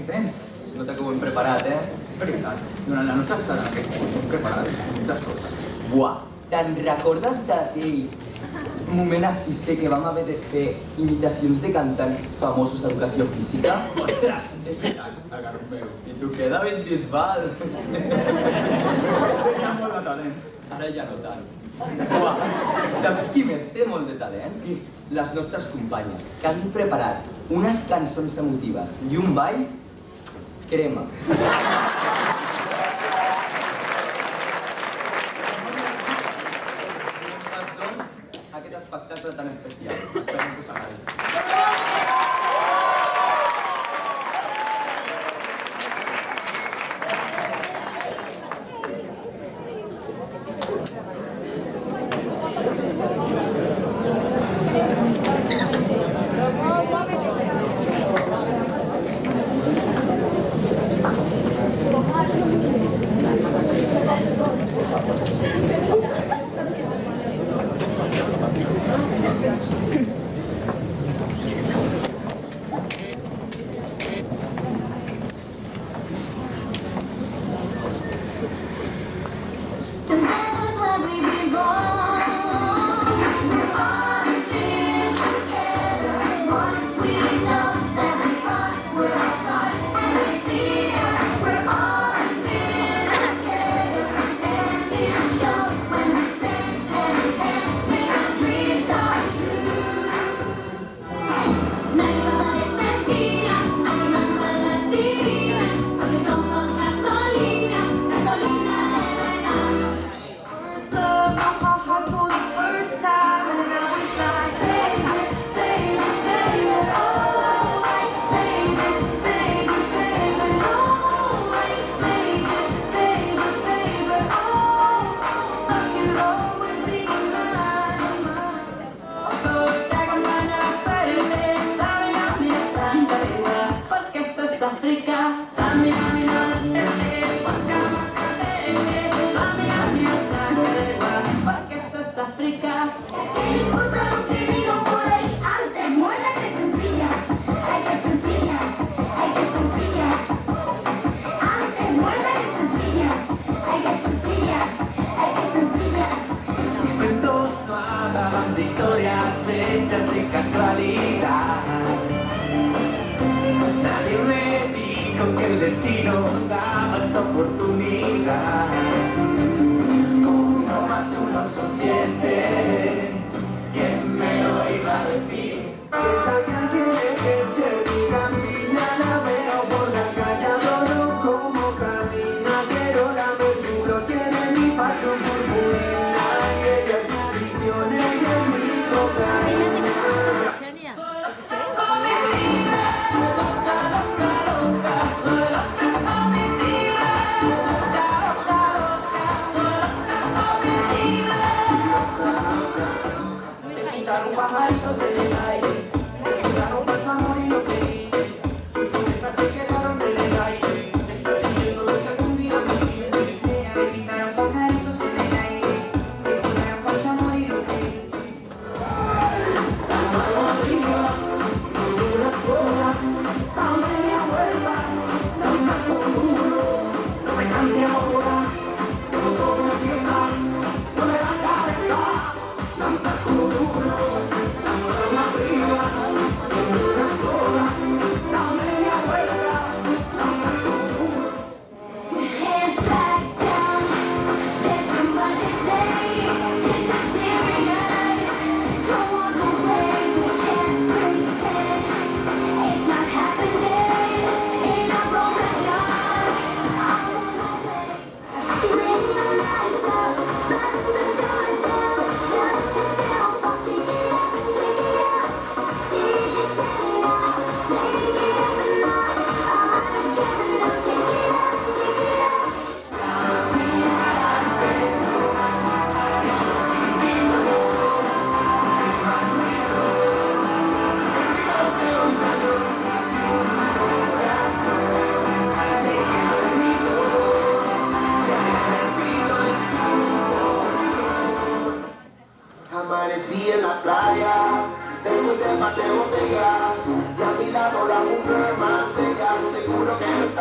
fent? Es nota que ho hem preparat, eh? És veritat. Durant la noche estarà que ho hem preparat moltes coses. Buah, te'n recordes d'aquell moment a sisè que vam haver de fer imitacions de cantants famosos a educació física? Ostres, és veritat, el Garrofeu. I tu què, David Bisbal? Tenia molt de talent. Ara ja no tant. Buah, saps qui més té molt de talent? Les nostres companyes, que han preparat unes cançons emotives i un ball crema. Doncs, aquest espectacle tan especial. Esperem que us agradi.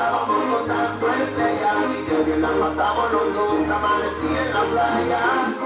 estábamos contando estrellas y que bien la pasamos los dos, amanecí en la playa.